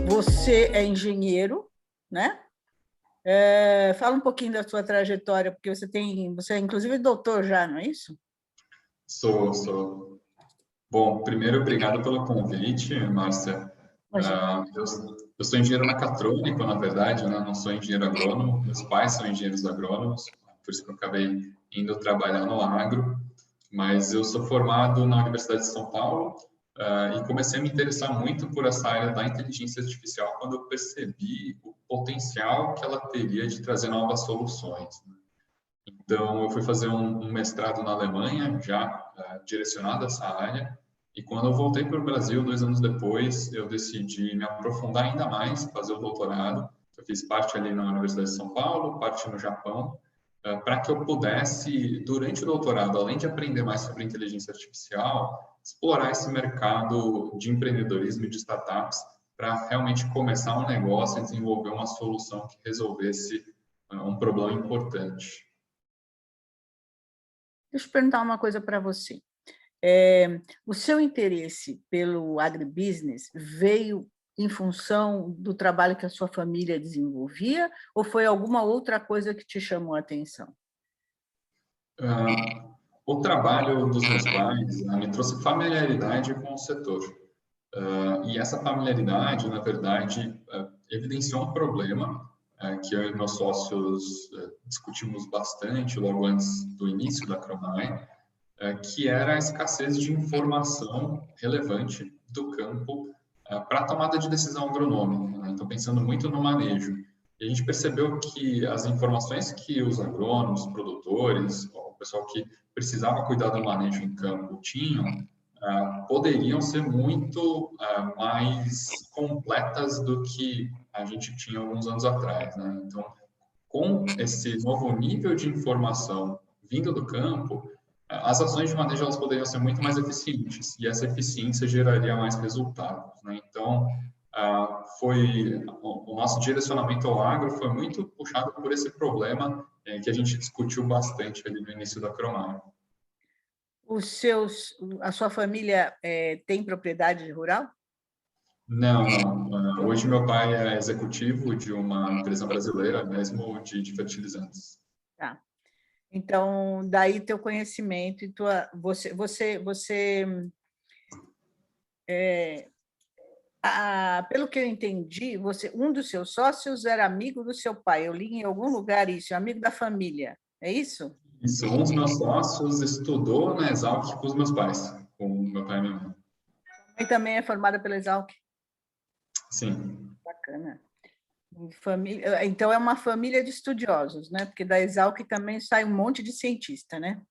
Você é engenheiro, né? Fala um pouquinho da sua trajetória, porque você é inclusive doutor já, não é isso? Sou. Bom, primeiro, obrigado pelo convite, Márcia. Eu sou engenheiro mecatrônico, na verdade, né? Não sou engenheiro agrônomo. Meus pais são engenheiros agrônomos, por isso que eu acabei indo trabalhar no agro. Mas eu sou formado na Universidade de São Paulo e comecei a me interessar muito por essa área da inteligência artificial quando eu percebi o potencial que ela teria de trazer novas soluções, né? Então, eu fui fazer um mestrado na Alemanha, já direcionado a essa área, e quando eu voltei para o Brasil, 2 anos depois, eu decidi me aprofundar ainda mais, fazer o doutorado. Eu fiz parte ali na Universidade de São Paulo, parte no Japão, para que eu pudesse, durante o doutorado, além de aprender mais sobre inteligência artificial, explorar esse mercado de empreendedorismo e de startups para realmente começar um negócio e desenvolver uma solução que resolvesse um problema importante. Deixa eu perguntar uma coisa para você. O seu interesse pelo agribusiness veio em função do trabalho que a sua família desenvolvia ou foi alguma outra coisa que te chamou a atenção? O trabalho dos meus pais me trouxe familiaridade com o setor. E essa familiaridade, na verdade, evidenciou um problema que eu e meus sócios discutimos bastante logo antes do início da Cromai, que era a escassez de informação relevante do campo para a tomada de decisão agronômica, né? Então, pensando muito no manejo. E a gente percebeu que as informações que os agrônomos, produtores, o pessoal que precisava cuidar do manejo em campo tinham, poderiam ser muito mais completas do que a gente tinha alguns anos atrás, né? Então, com esse novo nível de informação vindo do campo, as ações de manejo elas poderiam ser muito mais eficientes e essa eficiência geraria mais resultados, né? Então, foi o nosso direcionamento ao agro foi muito puxado por esse problema que a gente discutiu bastante ali no início da Cromai. A sua família tem propriedade rural? Não. Hoje meu pai é executivo de uma empresa brasileira mesmo de fertilizantes. Tá. Então, daí teu conhecimento e pelo que eu entendi, um dos seus sócios era amigo do seu pai. Eu li em algum lugar isso, amigo da família. É isso? Isso. Um dos meus sócios estudou na Exalc com os meus pais, com meu pai e minha mãe. E também é formada pela Exalc? Sim. Bacana. Então, é uma família de estudiosos, né? Porque da Exalc também sai um monte de cientista, né?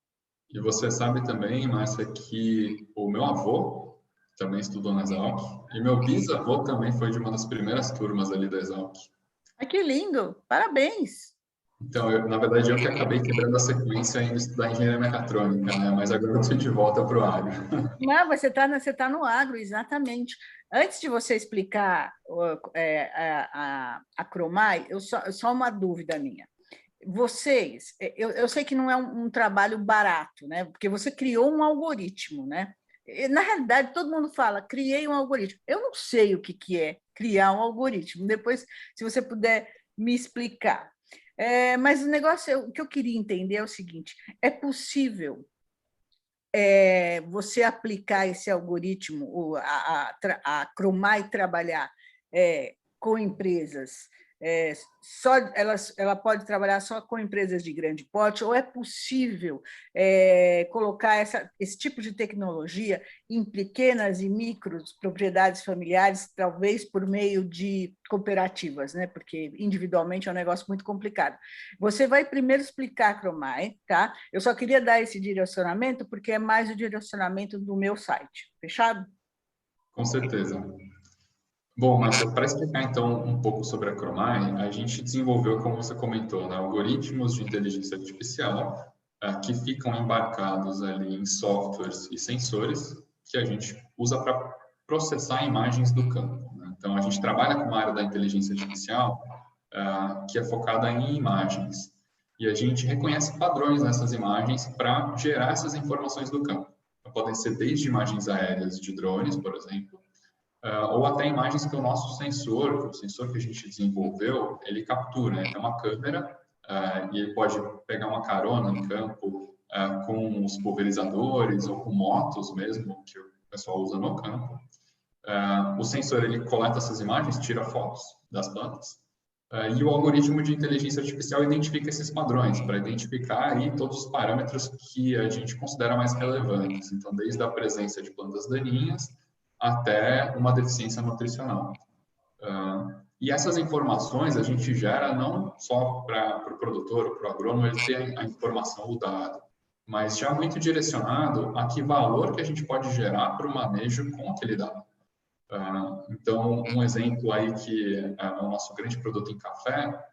E você sabe também, Márcia, que o meu avô também estudou na Exalc e meu bisavô também foi de uma das primeiras turmas ali da Exalc. Ai, que lindo! Parabéns! Então, na verdade, eu que acabei quebrando a sequência em estudar engenharia mecatrônica, né? Mas agora eu estou de volta para o agro. Não, você tá no agro, exatamente. Antes de você explicar a Cromai, só uma dúvida minha. Vocês, eu sei que não é um trabalho barato, né? Porque você criou um algoritmo, né? Na realidade, todo mundo fala, criei um algoritmo. Eu não sei o que é criar um algoritmo. Depois, se você puder me explicar. Mas o que eu queria entender é o seguinte: é possível você aplicar esse algoritmo, a Cromai trabalhar com empresas, ela pode trabalhar só com empresas de grande porte, ou é possível colocar esse tipo de tecnologia em pequenas e micros propriedades familiares, talvez por meio de cooperativas, né? Porque individualmente é um negócio muito complicado. Você vai primeiro explicar a Cromai, tá? Eu só queria dar esse direcionamento porque é mais o direcionamento do meu site. Fechado? Com certeza. Bom, mas para explicar então um pouco sobre a Cromai, a gente desenvolveu, como você comentou, né, algoritmos de inteligência artificial que ficam embarcados ali em softwares e sensores que a gente usa para processar imagens do campo, né? Então, a gente trabalha com uma área da inteligência artificial que é focada em imagens. E a gente reconhece padrões nessas imagens para gerar essas informações do campo. Então, podem ser desde imagens aéreas de drones, por exemplo, ou até imagens que o nosso sensor, que o sensor que a gente desenvolveu, ele captura. Ele tem uma câmera e ele pode pegar uma carona no campo com os pulverizadores ou com motos mesmo, que o pessoal usa no campo. O sensor ele coleta essas imagens, tira fotos das plantas, e o algoritmo de inteligência artificial identifica esses padrões para identificar aí todos os parâmetros que a gente considera mais relevantes. Então, desde a presença de plantas daninhas até uma deficiência nutricional. E essas informações a gente gera não só para o produtor ou para o agrônomo ele ter a informação, o dado, mas já muito direcionado a que valor que a gente pode gerar para o manejo com aquele dado. Então, um exemplo aí que é o nosso grande produto em café,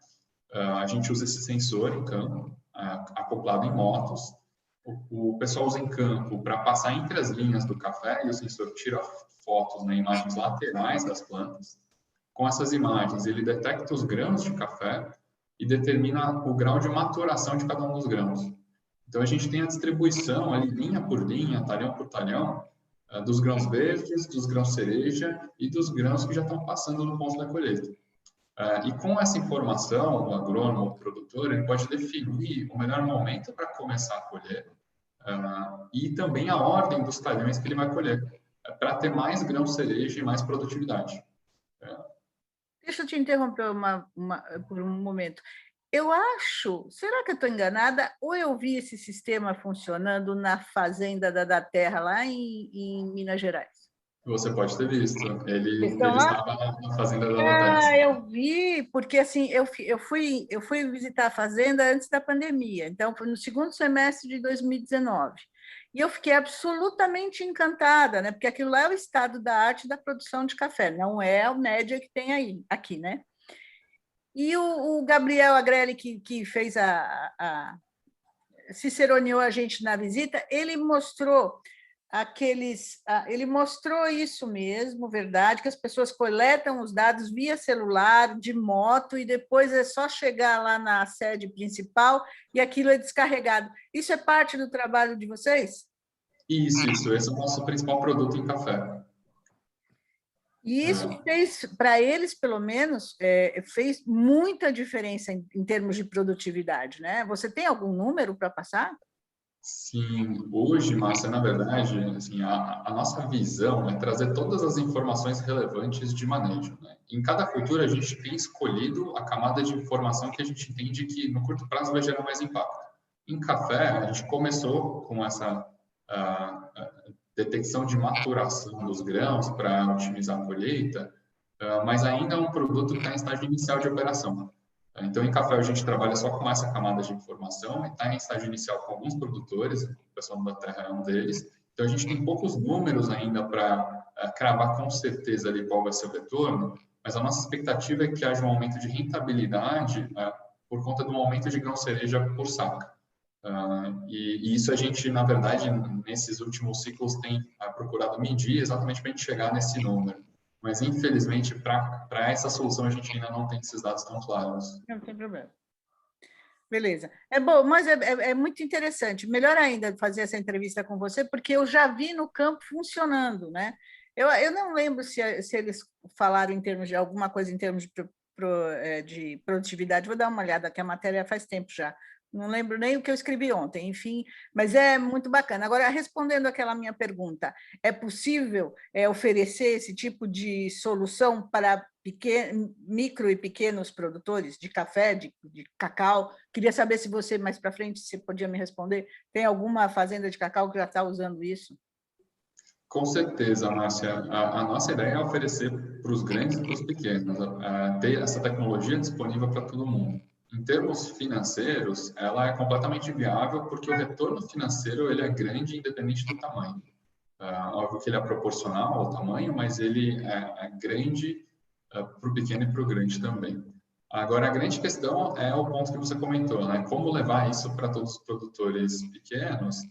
a gente usa esse sensor em campo, acoplado em motos. O pessoal usa em campo para passar entre as linhas do café e o sensor tira fotos, né, imagens laterais das plantas. Com essas imagens, ele detecta os grãos de café e determina o grau de maturação de cada um dos grãos. Então, a gente tem a distribuição ali, linha por linha, talhão por talhão, dos grãos verdes, dos grãos cereja e dos grãos que já estão passando no ponto da colheita. E com essa informação, o agrônomo, o produtor, ele pode definir o melhor momento para começar a colher e também a ordem dos talhões que ele vai colher, para ter mais grãos cereja e mais produtividade. Deixa eu te interromper por um momento. Eu acho, será que eu estou enganada? Ou eu vi esse sistema funcionando na fazenda da Terra, lá em Minas Gerais? Você pode ter visto. Ele estava na fazenda da Terra. Eu vi, porque assim, eu fui visitar a fazenda antes da pandemia, então foi no segundo semestre de 2019. E eu fiquei absolutamente encantada, né? Porque aquilo lá é o estado da arte da produção de café, não é a média que tem aqui, né? E o Gabriel Agrelli, que fez ciceroneou a gente na visita, ele mostrou ele mostrou isso mesmo, verdade, que as pessoas coletam os dados via celular, de moto, e depois é só chegar lá na sede principal e aquilo é descarregado. Isso é parte do trabalho de vocês? Isso. Esse é o nosso principal produto em café. E isso fez, para eles, pelo menos, fez muita diferença em termos de produtividade, né? Você tem algum número para passar? Sim, hoje, Márcia, na verdade, assim, a nossa visão é trazer todas as informações relevantes de manejo, né? Em cada cultura, a gente tem escolhido a camada de informação que a gente entende que, no curto prazo, vai gerar mais impacto. Em café, a gente começou com essa detecção de maturação dos grãos para otimizar a colheita, mas ainda é um produto que está em estágio inicial de operação. Então, em café, a gente trabalha só com essa camada de informação e está em estágio inicial com alguns produtores, o pessoal da Terra é um deles. Então, a gente tem poucos números ainda para cravar com certeza ali qual vai ser o retorno, mas a nossa expectativa é que haja um aumento de rentabilidade por conta do aumento de grão cereja por saca. E isso a gente, na verdade, nesses últimos ciclos tem procurado medir exatamente para a gente chegar nesse número. Mas, infelizmente, para essa solução, a gente ainda não tem esses dados tão claros. Não tem problema. Beleza. É bom, mas é muito interessante. Melhor ainda fazer essa entrevista com você, porque eu já vi no campo funcionando, né? Eu não lembro se eles falaram em termos de alguma coisa em termos de produtividade. Vou dar uma olhada, que a matéria faz tempo já. Não lembro nem o que eu escrevi ontem, enfim, mas é muito bacana. Agora, respondendo àquela minha pergunta, é possível oferecer esse tipo de solução para micro e pequenos produtores de café, de cacau? Queria saber se você, mais para frente, se podia me responder. Tem alguma fazenda de cacau que já está usando isso? Com certeza, Márcia. A nossa ideia é oferecer para os grandes e para os pequenos, ter essa tecnologia disponível para todo mundo. Em termos financeiros, ela é completamente viável porque o retorno financeiro ele é grande independente do tamanho. Óbvio que ele é proporcional ao tamanho, mas ele é grande para o pequeno e para o grande também. Agora, a grande questão é o ponto que você comentou, né? Como levar isso para todos os produtores pequenos,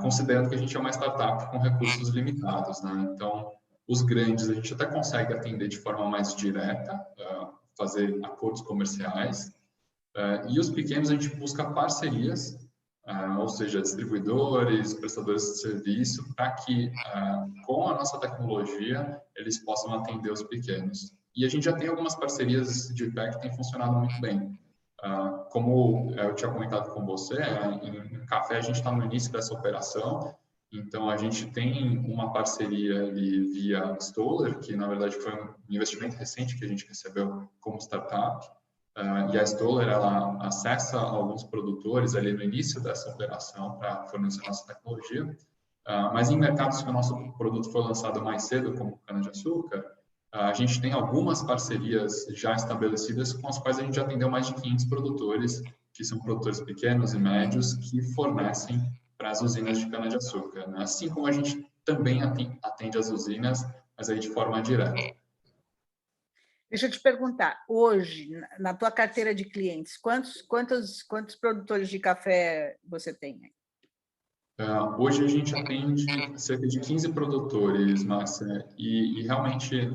considerando que a gente é uma startup com recursos limitados, né? Então, os grandes a gente até consegue atender de forma mais direta, fazer acordos comerciais, E os pequenos a gente busca parcerias, ou seja, distribuidores, prestadores de serviço, para que, com a nossa tecnologia, eles possam atender os pequenos. E a gente já tem algumas parcerias de pé que têm funcionado muito bem. Como eu tinha comentado com você, em café a gente está no início dessa operação, então a gente tem uma parceria ali via Stoller, que na verdade foi um investimento recente que a gente recebeu como startup, e a Stoller, ela acessa alguns produtores ali no início dessa operação para fornecer nossa tecnologia, mas em mercados que o nosso produto foi lançado mais cedo, como cana-de-açúcar, a gente tem algumas parcerias já estabelecidas com as quais a gente já atendeu mais de 500 produtores, que são produtores pequenos e médios, que fornecem para as usinas de cana-de-açúcar, né? Assim como a gente também atende as usinas, mas aí de forma direta. Deixa eu te perguntar, hoje, na tua carteira de clientes, quantos produtores de café você tem? Hoje a gente atende cerca de 15 produtores, Márcia, e realmente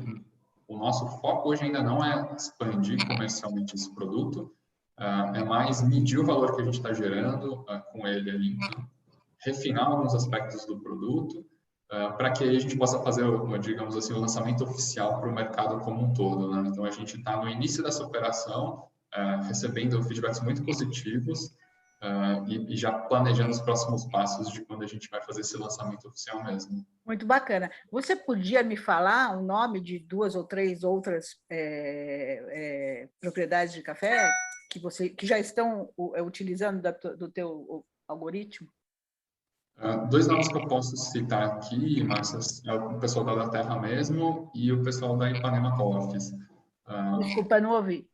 o nosso foco hoje ainda não é expandir comercialmente esse produto, é mais medir o valor que a gente está gerando com ele ali, refinar alguns aspectos do produto, para que a gente possa fazer, digamos assim, o lançamento oficial para o mercado como um todo, né? Então, a gente está no início dessa operação, recebendo feedbacks muito positivos e já planejando os próximos passos de quando a gente vai fazer esse lançamento oficial mesmo. Muito bacana. Você podia me falar o nome de 2 ou 3 outras propriedades de café que já estão utilizando do teu algoritmo? 2 nomes que eu posso citar aqui, Márcia, é o pessoal da Terra mesmo e o pessoal da Ipanema Coffees. Desculpa, não ouvi.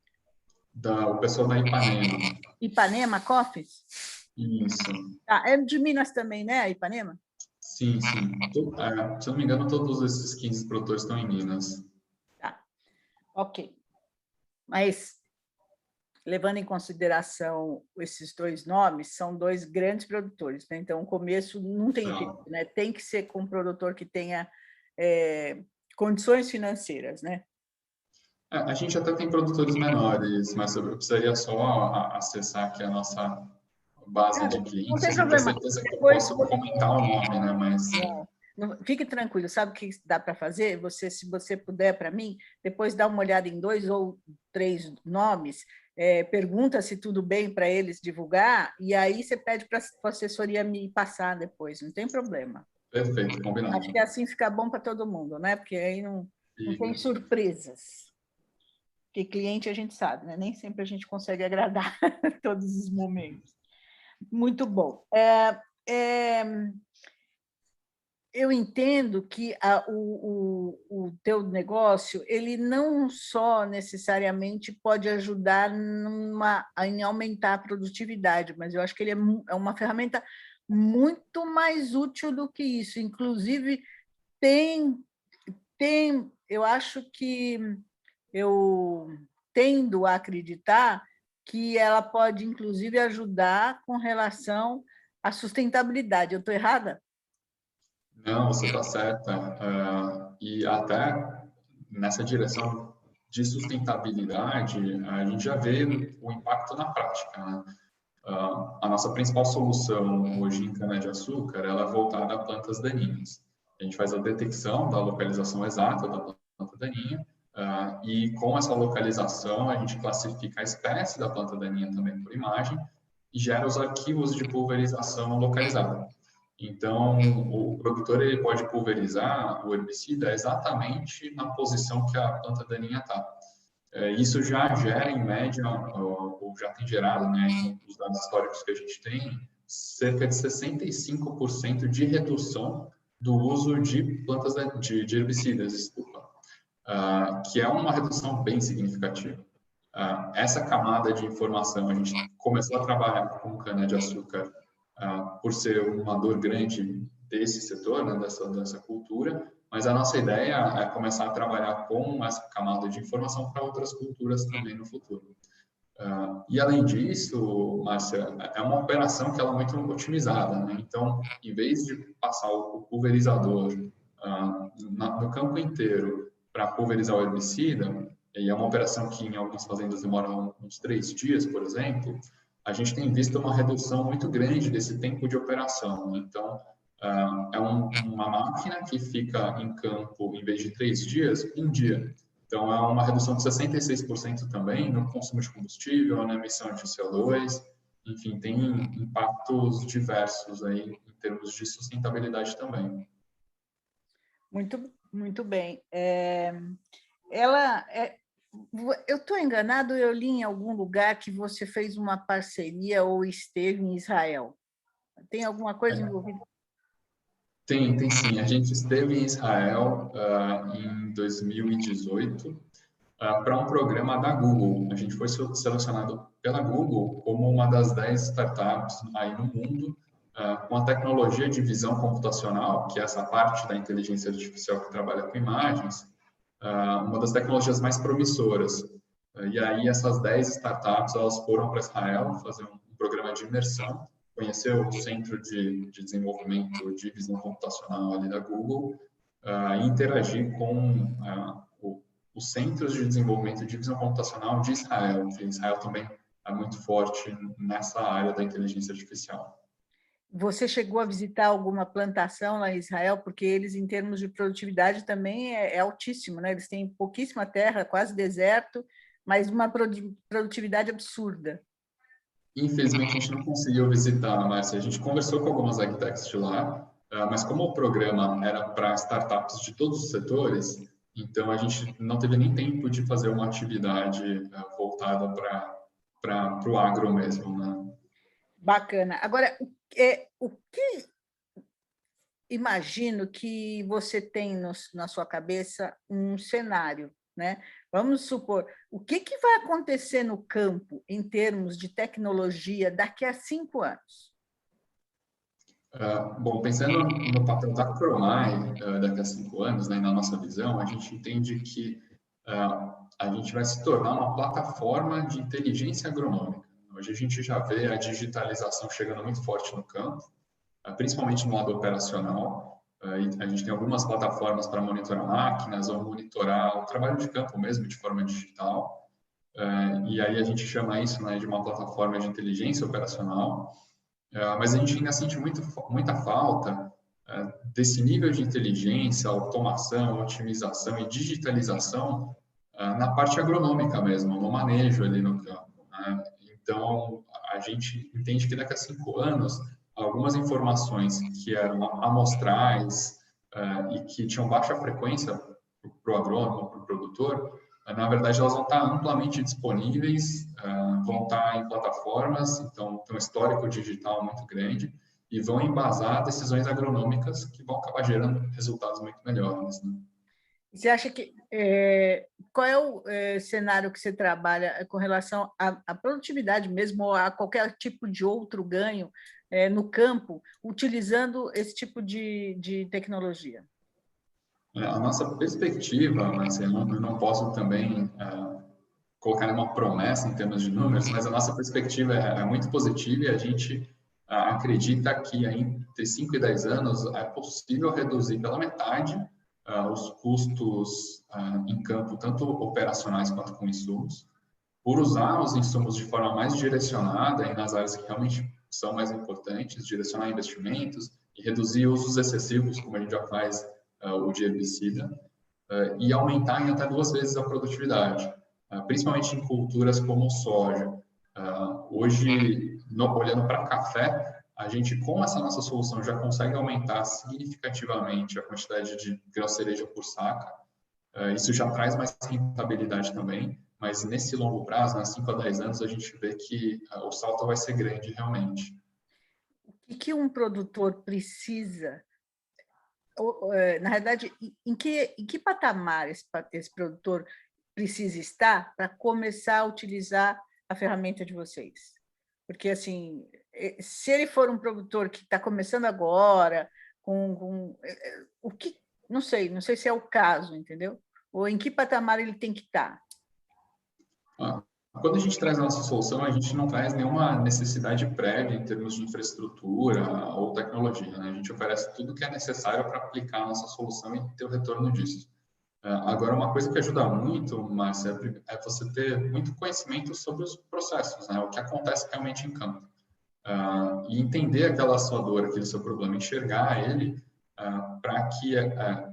O pessoal da Ipanema. Ipanema Coffees? Isso. É de Minas também, né, a Ipanema? Sim, sim. Se eu não me engano, todos esses 15 produtores estão em Minas. Tá, ok. Mas, levando em consideração esses 2 nomes, são 2 grandes produtores, né? Então, o começo não tem jeito, né? Tem que ser com um produtor que tenha condições financeiras, né? A gente até tem produtores menores, mas eu precisaria só acessar aqui a nossa base de clientes. Não tem Eu tenho problema. certeza que eu Depois, posso comentar o nome, né? Mas fique tranquilo, sabe o que dá para fazer? Se você puder para mim, depois dá uma olhada em 2 ou 3 nomes, pergunta se tudo bem para eles divulgar, e aí você pede para a assessoria me passar depois, não tem problema. Perfeito, combinado. Acho que assim fica bom para todo mundo, né? Porque aí não tem surpresas. Porque cliente a gente sabe, né? Nem sempre a gente consegue agradar todos os momentos. Muito bom. Eu entendo que o teu negócio ele não só necessariamente pode ajudar em aumentar a produtividade, mas eu acho que ele é uma ferramenta muito mais útil do que isso. Inclusive, eu acho que eu tendo a acreditar que ela pode, inclusive, ajudar com relação à sustentabilidade. Eu estou errada? Não, você está certa. E até nessa direção de sustentabilidade, a gente já vê o impacto na prática, né? A nossa principal solução hoje em cana-de-açúcar ela é voltada a plantas daninhas. A gente faz a detecção da localização exata da planta daninha e com essa localização a gente classifica a espécie da planta daninha também por imagem e gera os arquivos de pulverização localizada. Então, o produtor ele pode pulverizar o herbicida exatamente na posição que a planta daninha está. Isso já gera, em média, ou já tem gerado, né, com os dados históricos que a gente tem, cerca de 65% de redução do uso de plantas de herbicidas, desculpa, que é uma redução bem significativa. Essa camada de informação, a gente começou a trabalhar com cana-de-açúcar por ser uma dor grande desse setor, né, dessa cultura, mas a nossa ideia é começar a trabalhar com essa camada de informação para outras culturas também no futuro. E além disso, Márcia, é uma operação que ela é muito otimizada, né? Então, em vez de passar o pulverizador no campo inteiro para pulverizar o herbicida, e é uma operação que em algumas fazendas demora uns 3 dias, por exemplo, a gente tem visto uma redução muito grande desse tempo de operação. Então, é uma máquina que fica em campo, em vez de 3 dias, 1 dia. Então, é uma redução de 66% também no consumo de combustível, na emissão de CO2, enfim, tem impactos diversos aí em termos de sustentabilidade também. Muito bem. Eu estou enganado, eu li em algum lugar que você fez uma parceria ou esteve em Israel. Tem alguma coisa envolvida? Tem sim. A gente esteve em Israel em 2018 para um programa da Google. A gente foi selecionado pela Google como uma das 10 startups aí no mundo com a tecnologia de visão computacional, que é essa parte da inteligência artificial que trabalha com imagens, uma das tecnologias mais promissoras. E aí essas 10 startups elas foram para Israel fazer um programa de imersão, conhecer o Centro de Desenvolvimento de Visão Computacional ali da Google e interagir com os Centros de Desenvolvimento de Visão Computacional de Israel, que Israel também é muito forte nessa área da inteligência artificial. Você chegou a visitar alguma plantação lá em Israel? Porque eles, em termos de produtividade, também é altíssimo, né? Eles têm pouquíssima terra, quase deserto, mas uma produtividade absurda. Infelizmente, a gente não conseguiu visitar, mas a gente conversou com algumas agtechs de lá, mas como o programa era para startups de todos os setores, então a gente não teve nem tempo de fazer uma atividade voltada para o agro mesmo, né? Bacana. Agora, o que imagino que você tem na sua cabeça um cenário, né? Vamos supor, o que vai acontecer no campo em termos de tecnologia daqui a 5 anos? Bom, pensando no papel da Cromai daqui a 5 anos, né, na nossa visão, a gente entende que a gente vai se tornar uma plataforma de inteligência agronômica. Hoje a gente já vê a digitalização chegando muito forte no campo, principalmente no lado operacional. A gente tem algumas plataformas para monitorar máquinas ou monitorar o trabalho de campo mesmo de forma digital. E aí a gente chama isso, né, de uma plataforma de inteligência operacional. Mas a gente ainda sente muita falta desse nível de inteligência, automação, otimização e digitalização na parte agronômica mesmo, no manejo ali no campo, né? Então, a gente entende que daqui a 5 anos, algumas informações que eram amostrais e que tinham baixa frequência para o agrônomo, para o produtor, na verdade, elas vão estar amplamente disponíveis, vão estar em plataformas, então tem um histórico digital muito grande e vão embasar decisões agronômicas que vão acabar gerando resultados muito melhores, né? Você acha que qual é o cenário que você trabalha com relação à produtividade mesmo ou a qualquer tipo de outro ganho no campo utilizando esse tipo de tecnologia? A nossa perspectiva, mas eu não posso também colocar uma promessa em termos de números, mas a nossa perspectiva é muito positiva e a gente acredita que entre 5 e 10 anos é possível reduzir pela metade os custos em campo, tanto operacionais quanto com insumos, por usar os insumos de forma mais direcionada e nas áreas que realmente são mais importantes, direcionar investimentos e reduzir usos excessivos, como a gente já faz o de herbicida, e aumentar em até 2 vezes a produtividade, principalmente em culturas como soja. Hoje, olhando para café, a gente, com essa nossa solução, já consegue aumentar significativamente a quantidade de grão-cereja por saca. Isso já traz mais rentabilidade também, mas nesse longo prazo, nas 5 a 10 anos, a gente vê que o salto vai ser grande realmente. O que um produtor precisa, na verdade, em que patamar esse produtor precisa estar para começar a utilizar a ferramenta de vocês? Porque, assim, se ele for um produtor que está começando agora, o que, não sei se é o caso, entendeu? Ou em que patamar ele tem que estar? Quando a gente traz a nossa solução, a gente não traz nenhuma necessidade prévia em termos de infraestrutura ou tecnologia, né? A gente oferece tudo que é necessário para aplicar a nossa solução e ter o retorno disso. Agora, uma coisa que ajuda muito, Márcia, é você ter muito conhecimento sobre os processos, né? O que acontece realmente em campo. E entender aquela sua dor, aquele seu problema, enxergar ele, para que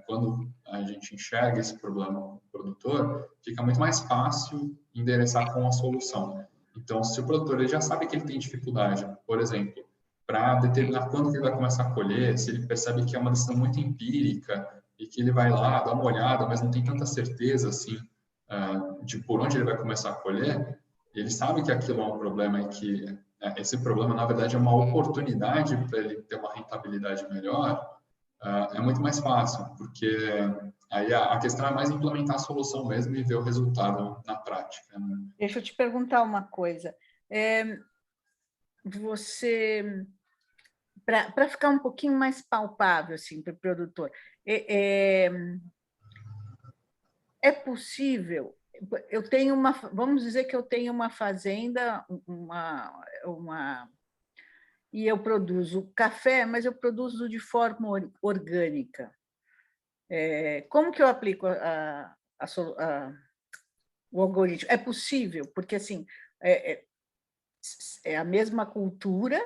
quando a gente enxerga esse problema com o produtor, fica muito mais fácil endereçar com a solução. Então, se o produtor ele já sabe que ele tem dificuldade, por exemplo, para determinar quando que ele vai começar a colher, se ele percebe que é uma decisão muito empírica e que ele vai lá, dá uma olhada, mas não tem tanta certeza assim de por onde ele vai começar a colher, ele sabe que aquilo é um problema e que esse problema, na verdade, é uma oportunidade para ele ter uma rentabilidade melhor, é muito mais fácil, porque aí a questão é mais implementar a solução mesmo e ver o resultado na prática. Né? Deixa eu te perguntar uma coisa. Você, para ficar um pouquinho mais palpável assim, para o produtor, é possível... Eu tenho vamos dizer que eu tenho uma fazenda, e eu produzo café, mas eu produzo de forma orgânica. Como que eu aplico o algoritmo? É possível, porque assim é a mesma cultura,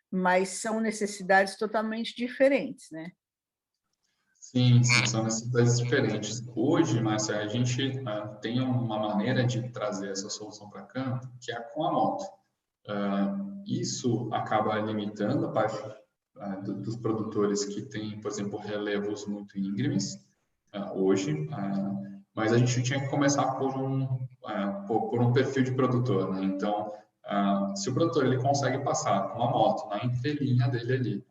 mas são necessidades totalmente diferentes, né? Sim, são necessidades diferentes. Hoje, Márcia, a gente tem uma maneira de trazer essa solução para campo, que é com a moto. Isso acaba limitando a parte dos produtores que têm, por exemplo, relevos muito íngremes hoje, mas a gente tinha que começar por um perfil de produtor, né? Então, se o produtor ele consegue passar com a moto na entrelinha dele ali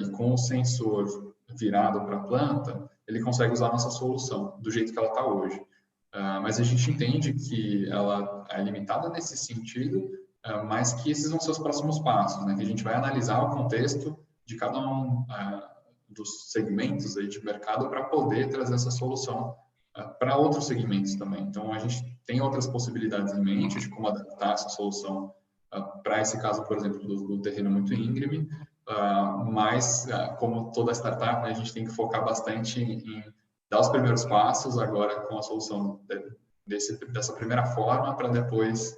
e com o sensor virado para a planta, ele consegue usar a nossa solução do jeito que ela está hoje. Mas a gente entende que ela é limitada nesse sentido, mas que esses vão ser os próximos passos, né? Que a gente vai analisar o contexto de cada um dos segmentos aí de mercado para poder trazer essa solução para outros segmentos também. Então, a gente tem outras possibilidades em mente de como adaptar essa solução para esse caso, por exemplo, do terreno muito íngreme, mas, como toda startup, né, a gente tem que focar bastante em dar os primeiros passos agora com a solução dessa primeira forma para depois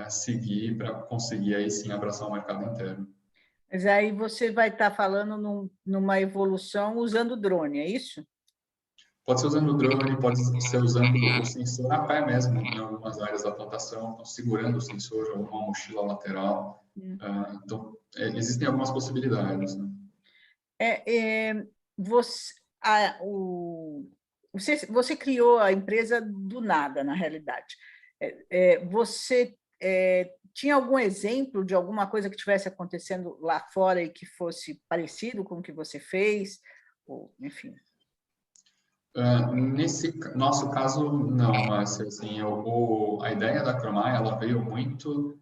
seguir para conseguir aí sim abraçar o mercado interno. Mas aí você vai estar falando numa evolução usando drone, é isso? Pode ser usando o drone, pode ser usando o sensor a pé mesmo, em algumas áreas da plantação, então, segurando o sensor ou uma mochila lateral. Então, existem algumas possibilidades. Né? Você criou a empresa do nada, na realidade. Você tinha algum exemplo de alguma coisa que estivesse acontecendo lá fora e que fosse parecido com o que você fez? Ou, enfim... Nesse nosso caso, não, Márcia. Assim, a ideia da Cromai, ela veio muito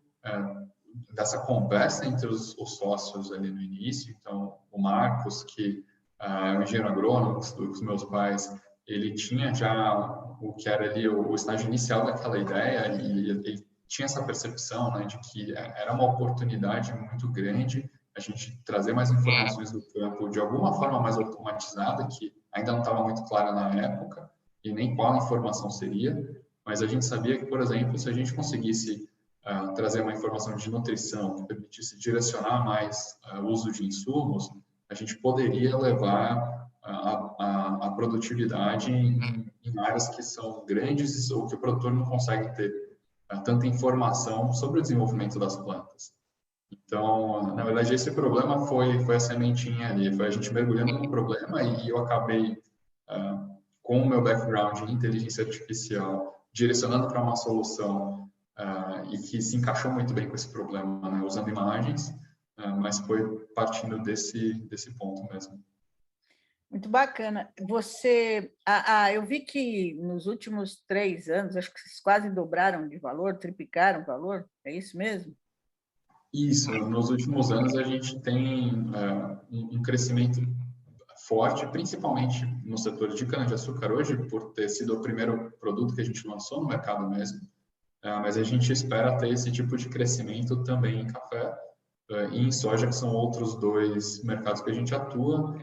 dessa conversa entre os sócios ali no início. Então, o Marcos, que é um engenheiro agrônomo dos meus pais, ele tinha já o que era ali o estágio inicial daquela ideia e ele tinha essa percepção, né, de que era uma oportunidade muito grande a gente trazer mais informações do campo de alguma forma mais automatizada, que ainda não estava muito clara na época, e nem qual informação seria, mas a gente sabia que, por exemplo, se a gente conseguisse trazer uma informação de nutrição que permitisse direcionar mais o uso de insumos, a gente poderia levar a produtividade em áreas que são grandes ou que o produtor não consegue ter tanta informação sobre o desenvolvimento das plantas. Então, na verdade, esse problema foi a sementinha ali, foi a gente mergulhando no problema e eu acabei, com o meu background em inteligência artificial, direcionando para uma solução e que se encaixou muito bem com esse problema, né? Usando imagens, mas foi partindo desse ponto mesmo. Muito bacana. Eu vi que nos últimos 3 anos, acho que vocês quase dobraram de valor, triplicaram o valor, é isso mesmo? Isso, nos últimos anos a gente tem um crescimento forte, principalmente no setor de cana-de-açúcar hoje, por ter sido o primeiro produto que a gente lançou no mercado mesmo, mas a gente espera ter esse tipo de crescimento também em café, e em soja, que são outros dois mercados que a gente atua.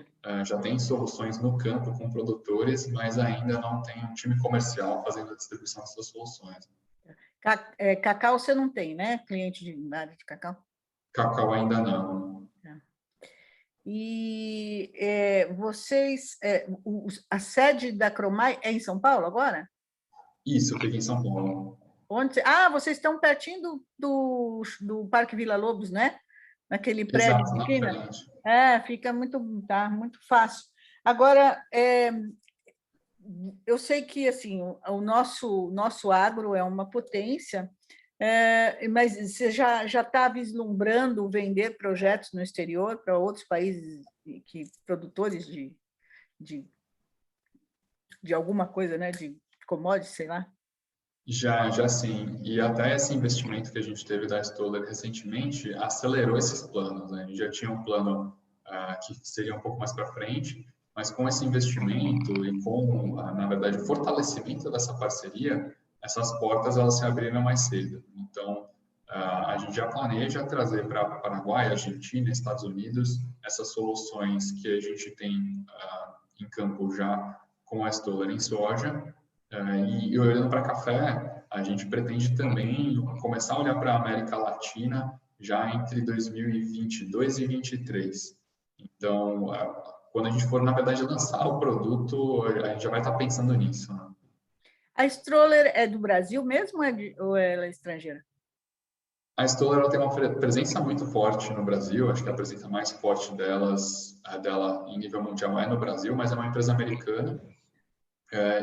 Já tem soluções no campo com produtores, mas ainda não tem um time comercial fazendo a distribuição dessas soluções. Cacau você não tem, né? Cliente de área de cacau? Cacau ainda não. E vocês, a sede da Cromai é em São Paulo agora? Isso, fica em São Paulo. Vocês estão pertinho do Parque Vila Lobos, né? Naquele prédio Exato, de esquina. na frente. Fica muito fácil. Agora, eu sei que assim o nosso agro é uma potência, mas você já está vislumbrando vender projetos no exterior para outros países produtores de alguma coisa, né? De commodities, sei lá? Já sim. E até esse investimento que a gente teve da Stoller recentemente acelerou esses planos, né? A gente já tinha um plano que seria um pouco mais para frente, mas com esse investimento e com, na verdade, o fortalecimento dessa parceria, essas portas elas se abriram mais cedo. Então, a gente já planeja trazer para Paraguai, Argentina, Estados Unidos, essas soluções que a gente tem em campo já com a Stoller em soja. E olhando para café, a gente pretende também começar a olhar para a América Latina já entre 2022 e 2023. Então, quando a gente for, na verdade, lançar o produto, a gente já vai estar pensando nisso. Né? A Stoller é do Brasil mesmo ou ela é estrangeira? A Stoller ela tem uma presença muito forte no Brasil, acho que a presença mais forte dela em nível mundial é no Brasil, mas é uma empresa americana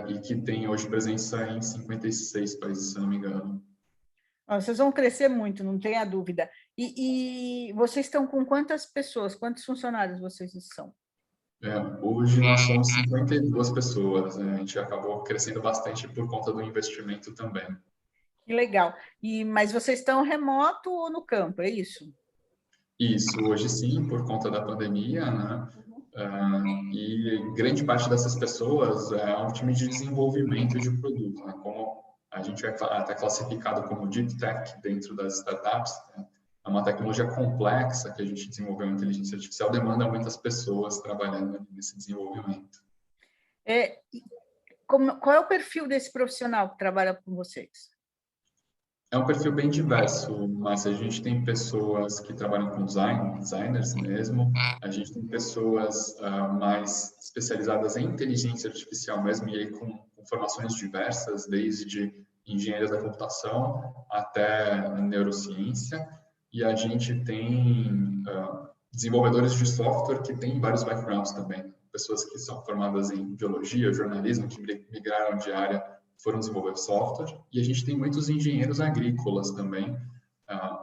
e que tem hoje presença em 56 países, se não me engano. Vocês vão crescer muito, não tenha dúvida. E vocês estão com quantas pessoas, quantos funcionários vocês são? Hoje nós somos 52 pessoas, né? A gente acabou crescendo bastante por conta do investimento também. Que legal. Mas vocês estão remoto ou no campo, é isso? Isso, hoje sim, por conta da pandemia, né? E grande parte dessas pessoas é um time de desenvolvimento de produto, né? Como a gente é até classificado como Deep Tech dentro das startups, né? É uma tecnologia complexa que a gente desenvolveu em inteligência artificial, demanda muitas pessoas trabalhando nesse desenvolvimento. Qual é o perfil desse profissional que trabalha com vocês? É um perfil bem diverso, mas a gente tem pessoas que trabalham com designers mesmo, a gente tem pessoas mais especializadas em inteligência artificial mesmo, e aí com formações diversas, desde engenharia da computação até neurociência, e a gente tem desenvolvedores de software que têm vários backgrounds também, pessoas que são formadas em biologia, jornalismo, que migraram de área, foram desenvolver software, e a gente tem muitos engenheiros agrícolas também,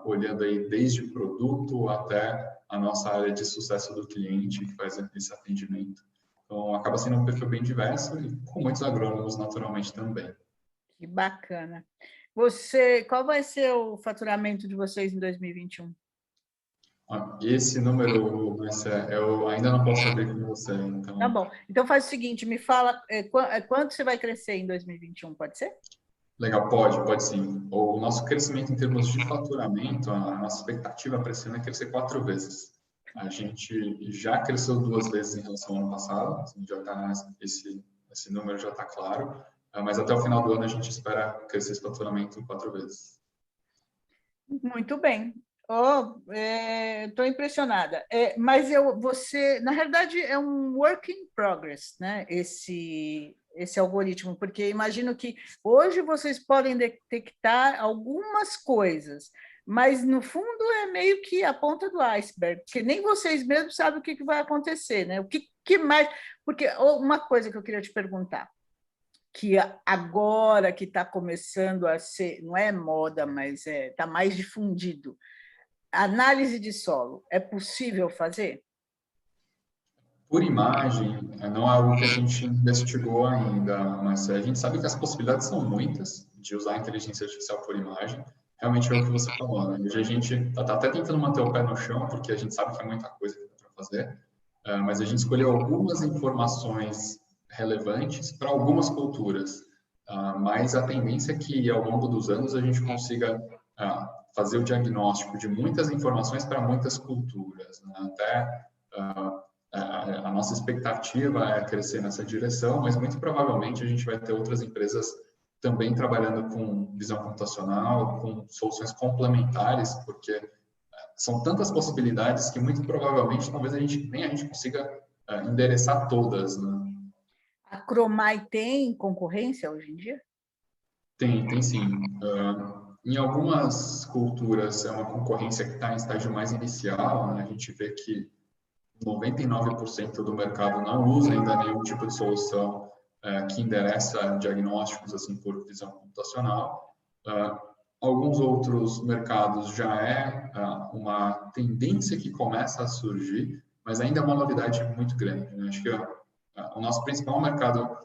olhando aí desde produto até a nossa área de sucesso do cliente, que faz esse atendimento. Então, acaba sendo um perfil bem diverso e com muitos agrônomos, naturalmente, também. Que bacana. Qual vai ser o faturamento de vocês em 2021? Esse número, eu ainda não posso saber com você. Então... Tá bom. Então, faz o seguinte, me fala quanto você vai crescer em 2021, pode ser? Legal, pode sim. O nosso crescimento em termos de faturamento, a nossa expectativa para esse ano é crescer 4 vezes. A gente já cresceu 2 vezes em relação ao ano passado, assim, já tá, esse número já está claro, mas até o final do ano a gente espera crescer esse faturamento 4 vezes. Muito bem. Estou impressionada. Mas você, na realidade, é um work in progress, né? Esse algoritmo, porque imagino que hoje vocês podem detectar algumas coisas, mas no fundo é meio que a ponta do iceberg, porque nem vocês mesmos sabem o que vai acontecer, né? O que mais? Porque uma coisa que eu queria te perguntar, que agora que está começando a ser, não é moda, mas está mais difundido. Análise de solo, é possível fazer? Por imagem, não é algo que a gente investigou ainda, mas a gente sabe que as possibilidades são muitas de usar a inteligência artificial por imagem. Realmente é o que você falou, né? Hoje a gente está até tentando manter o pé no chão, porque a gente sabe que é muita coisa que dá para fazer, mas a gente escolheu algumas informações relevantes para algumas culturas, mas a tendência é que ao longo dos anos a gente consiga fazer o diagnóstico de muitas informações para muitas culturas, né? Até a nossa expectativa é crescer nessa direção, mas muito provavelmente a gente vai ter outras empresas também trabalhando com visão computacional, com soluções complementares, porque são tantas possibilidades que muito provavelmente talvez nem a gente consiga endereçar todas, né? A Cromai tem concorrência hoje em dia? Tem sim. Em algumas culturas é uma concorrência que está em estágio mais inicial, né? A gente vê que 99% do mercado não usa ainda nenhum tipo de solução que endereça diagnósticos assim por visão computacional. Alguns outros mercados já é uma tendência que começa a surgir, mas ainda é uma novidade muito grande, né? Acho que o nosso principal mercado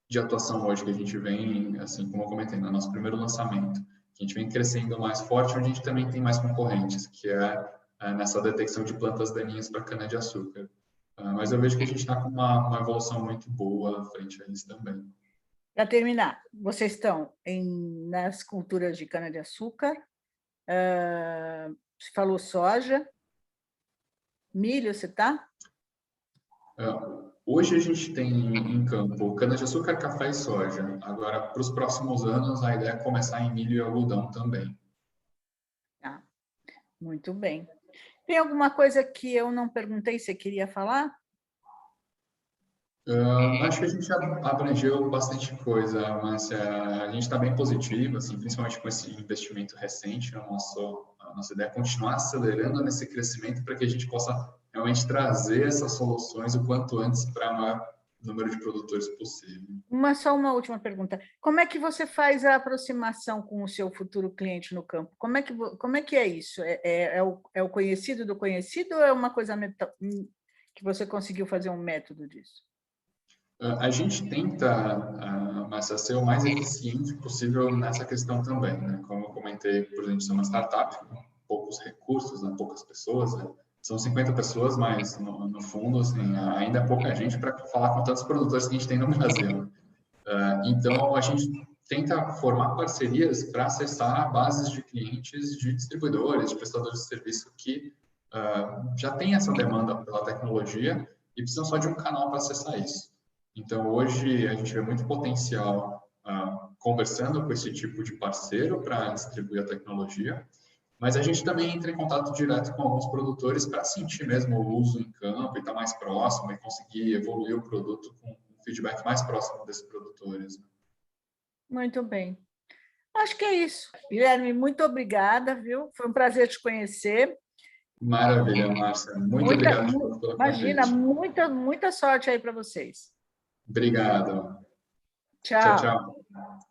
de atuação hoje que a gente vem, assim como eu comentei, no nosso primeiro lançamento, que a gente vem crescendo mais forte, onde a gente também tem mais concorrentes, que é nessa detecção de plantas daninhas para cana-de-açúcar. Mas eu vejo que a gente está com uma evolução muito boa frente a isso também. Para terminar, vocês estão nas culturas de cana-de-açúcar, você falou soja, milho, você está? Hoje a gente tem em campo cana-de-açúcar, café e soja. Agora, para os próximos anos, a ideia é começar em milho e algodão também. Tá, muito bem. Tem alguma coisa que eu não perguntei, você queria falar? Acho que a gente já abrangeu bastante coisa, mas a gente está bem positivo, assim, principalmente com esse investimento recente. A nossa ideia é continuar acelerando nesse crescimento para que a gente possa realmente trazer essas soluções o quanto antes para o maior número de produtores possível. Só uma última pergunta. Como é que você faz a aproximação com o seu futuro cliente no campo? Como é que é isso? É o conhecido do conhecido ou é uma coisa que você conseguiu fazer um método disso? A gente tenta, mas ser o mais eficiente possível nessa questão também, né? Como eu comentei, por exemplo, ser uma startup com poucos recursos, né? Poucas pessoas, né? São 50 pessoas, mas no fundo, assim, ainda é pouca gente para falar com tantos produtores que a gente tem no Brasil. Então, a gente tenta formar parcerias para acessar bases de clientes, de distribuidores, de prestadores de serviço que já têm essa demanda pela tecnologia e precisam só de um canal para acessar isso. Então, hoje, a gente vê muito potencial conversando com esse tipo de parceiro para distribuir a tecnologia, mas a gente também entra em contato direto com alguns produtores para sentir mesmo o uso em campo e estar mais próximo e conseguir evoluir o produto com um feedback mais próximo desses produtores. Muito bem. Acho que é isso. Guilherme, muito obrigada, viu? Foi um prazer te conhecer. Maravilha, Márcia. Muito obrigado pelo Imagina, convite. muita sorte aí para vocês. Obrigado. Tchau, Tchau. tchau.